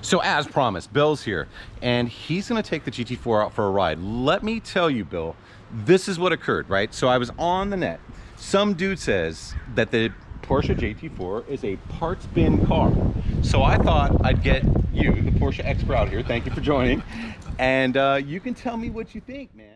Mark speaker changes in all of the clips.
Speaker 1: So as promised, Bill's here, and he's gonna take the GT4 out for a ride. Let me tell you, Bill, this is what occurred, right? So I was on the net. Some dude says that the Porsche GT4 is a parts bin car. So I thought I'd get you, the Porsche expert out here, thank you for joining, and you can tell me what you think, man.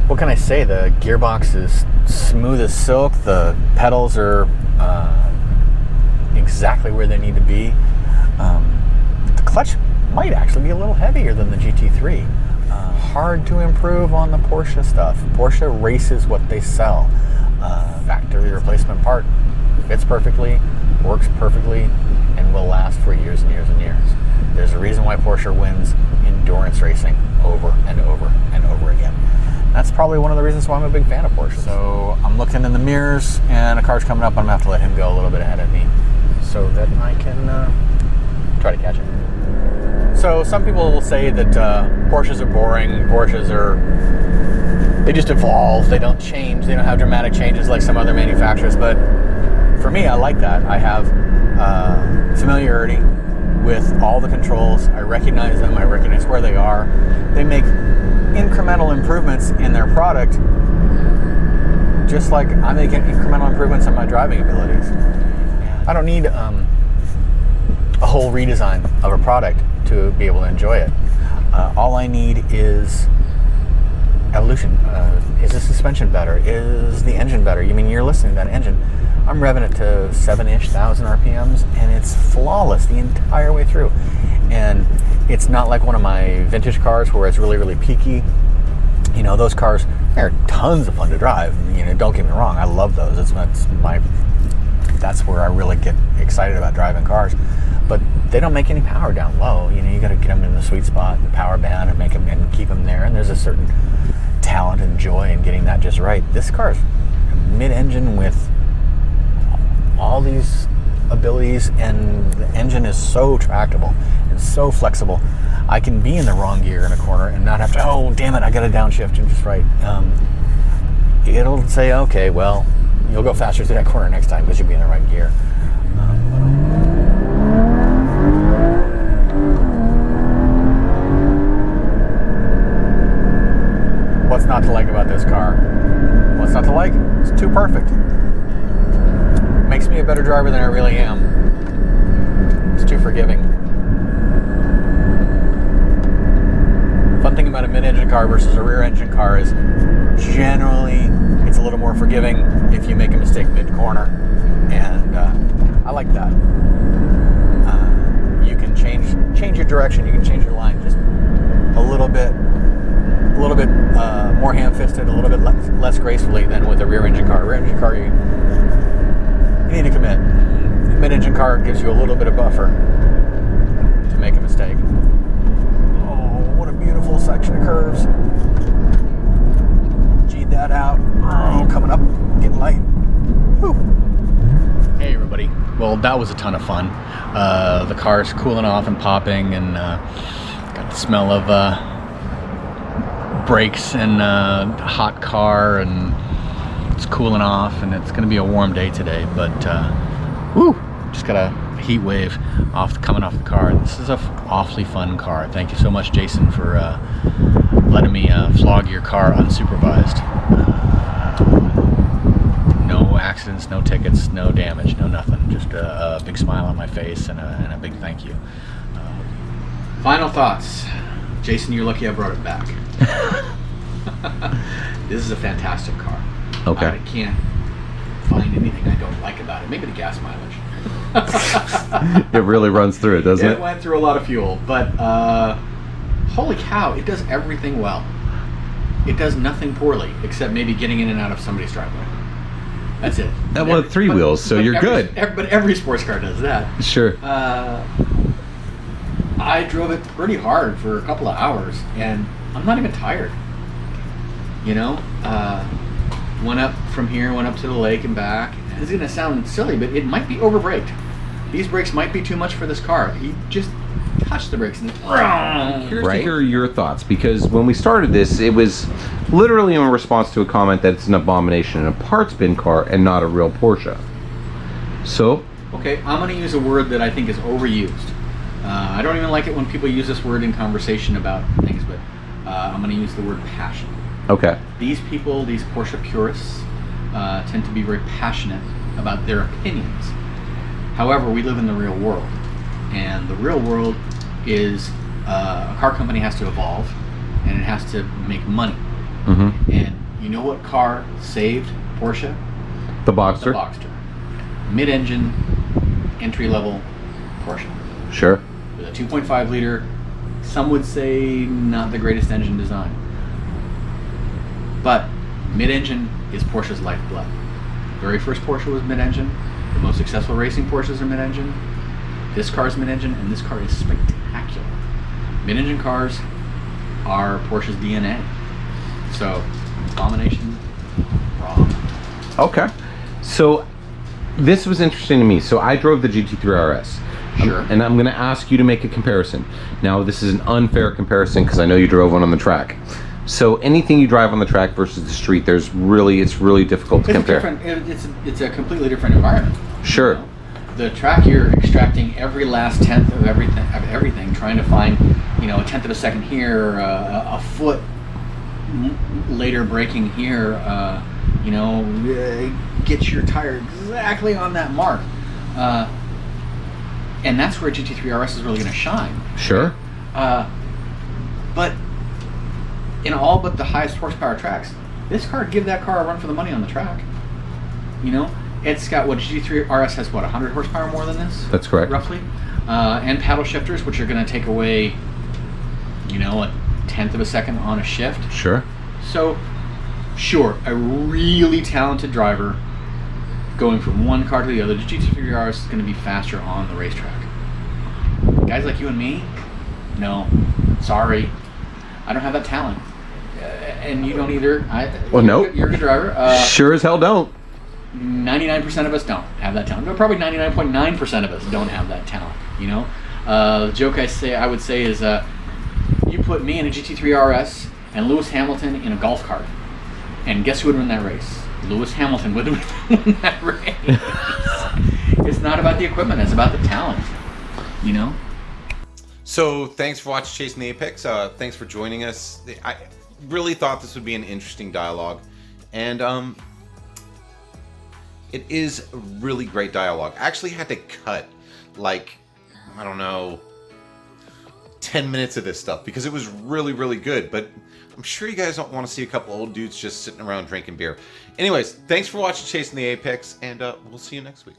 Speaker 2: What can I say? The gearbox is smooth as silk. The pedals are exactly where they need to be. The clutch might actually be a little heavier than the GT3. Hard to improve on the Porsche stuff. Porsche races what they sell. Factory replacement part fits perfectly, works perfectly, and will last for years and years and years. There's a reason why Porsche wins endurance racing over and over and over again. That's probably one of the reasons why I'm a big fan of Porsche. So I'm looking in the mirrors and a car's coming up. I'm gonna have to let him go a little bit ahead of me so that I can try to catch it. So some people will say that Porsches are boring. Porsches they just evolve. They don't change. They don't have dramatic changes like some other manufacturers. But for me, I like that. I have familiarity with all the controls. I recognize them. I recognize where they are. They make incremental improvements in their product, just like I'm making incremental improvements in my driving abilities. I don't need a whole redesign of a product to be able to enjoy it. All I need is evolution. Is the suspension better? Is the engine better? You mean, you're listening to that engine. I'm revving it to 7-ish thousand RPMs, and it's flawless the entire way through. And it's not like one of my vintage cars where it's really, really peaky. You know, those cars, they're tons of fun to drive. You know, don't get me wrong, I love those. That's where I really get excited about driving cars. But they don't make any power down low. You know, you got to get them in the sweet spot, the power band, and make them and keep them there. And there's a certain talent and joy in getting that just right. This car's mid-engine with all these abilities, and the engine is so tractable and so flexible. I can be in the wrong gear in a corner and not have to, oh damn it, I gotta downshift and just right. It'll say, okay, well, you'll go faster through that corner next time because you'll be in the right gear. What's not to like about this car? What's not to like? It's too perfect. Makes me a better driver than I really am. It's too forgiving. Fun thing about a mid-engine car versus a rear-engine car is generally it's a little more forgiving if you make a mistake mid-corner, and I like that. You can change your direction, you can change your line just a little bit more ham-fisted, a little bit less gracefully than with a rear-engine car. Rear-engine car, you need to commit. The mid-engine car gives you a little bit of buffer to make a mistake. Oh, what a beautiful section of curves. G'd that out. Oh, coming up, getting light. Whew. Hey everybody. Well, that was a ton of fun. The car's cooling off and popping, and got the smell of brakes and hot car, and it's cooling off, and it's going to be a warm day today, but woo, just got a heat wave coming off the car. This is an awfully fun car. Thank you so much, Jason, for letting me flog your car unsupervised. No accidents, no tickets, no damage, no nothing. Just a big smile on my face and a big thank you. Final thoughts. Jason, you're lucky I brought it back. This is a fantastic car.
Speaker 1: Okay.
Speaker 2: I can't find anything I don't like about it. Maybe the gas mileage.
Speaker 1: It really runs through it, doesn't it?
Speaker 2: It went through a lot of fuel, but holy cow, it does everything well. It does nothing poorly, except maybe getting in and out of somebody's driveway. That's it.
Speaker 1: Well, three wheels, so you're good.
Speaker 2: But every sports car does that.
Speaker 1: Sure.
Speaker 2: I drove it pretty hard for a couple of hours, and I'm not even tired. You know, went up from here, went up to the lake and back. It's gonna sound silly, but it might be over-braked. These brakes might be too much for this car. You just touch the brakes and
Speaker 1: Curious to hear your thoughts, because when we started this, it was literally in response to a comment that it's an abomination and a parts bin car and not a real Porsche. So,
Speaker 2: okay, I'm going to use a word that I think is overused. I don't even like it when people use this word in conversation about things, but I'm going to use the word passion.
Speaker 1: okay,
Speaker 2: These people, these Porsche purists, tend to be very passionate about their opinions. However, we live in the real world, and the real world is a car company has to evolve, and it has to make money. And you know what car saved Porsche?
Speaker 1: the Boxster.
Speaker 2: The Boxster. Mid-engine, entry-level Porsche.
Speaker 1: Sure.
Speaker 2: With a 2.5 liter, some would say not the greatest engine design. But mid-engine is Porsche's lifeblood. The very first Porsche was mid-engine. The most successful racing Porsches are mid-engine. This car is mid-engine, and this car is spectacular. Mid-engine cars are Porsche's DNA. So, Abomination, wrong.
Speaker 1: Okay. So, this was interesting to me. So, I drove the GT3 RS.
Speaker 2: Sure.
Speaker 1: And I'm going to ask you to make a comparison. Now, this is an unfair comparison because I know you drove one on the track. So, anything you drive on the track versus the street, it's really difficult to compare.
Speaker 2: It's a completely different environment.
Speaker 1: Sure.
Speaker 2: You know? The track, you're extracting every last tenth of everything, trying to find, a tenth of a second here, a foot later braking here, get your tire exactly on that mark. And that's where GT3 RS is really going to shine.
Speaker 1: Sure.
Speaker 2: But in all but the highest horsepower tracks, this car, give that car a run for the money on the track. It's got GT3 RS has 100 horsepower more than this?
Speaker 1: That's correct.
Speaker 2: Roughly. And paddle shifters, which are going to take away, a tenth of a second on a shift.
Speaker 1: Sure.
Speaker 2: So, sure, a really talented driver going from one car to the other, the GT3 RS is going to be faster on the racetrack. Guys like you and me, no, sorry, I don't have that talent, and you don't either.
Speaker 1: Nope.
Speaker 2: You're a good driver.
Speaker 1: Sure as hell don't.
Speaker 2: 99% of us don't have that talent. No, probably 99.9% of us don't have that talent. The joke I would say is, you put me in a GT3 RS and Lewis Hamilton in a golf cart, and guess who would win that race? Lewis Hamilton would win that race. It's not about the equipment; it's about the talent.
Speaker 1: So thanks for watching Chasing the Apex. Thanks for joining us. I really thought this would be an interesting dialogue, and it is a really great dialogue. I actually had to cut, I don't know, 10 minutes of this stuff because it was really good. But I'm sure you guys don't want to see a couple old dudes just sitting around drinking beer. Anyways, thanks for watching Chasing the Apex, and we'll see you next week.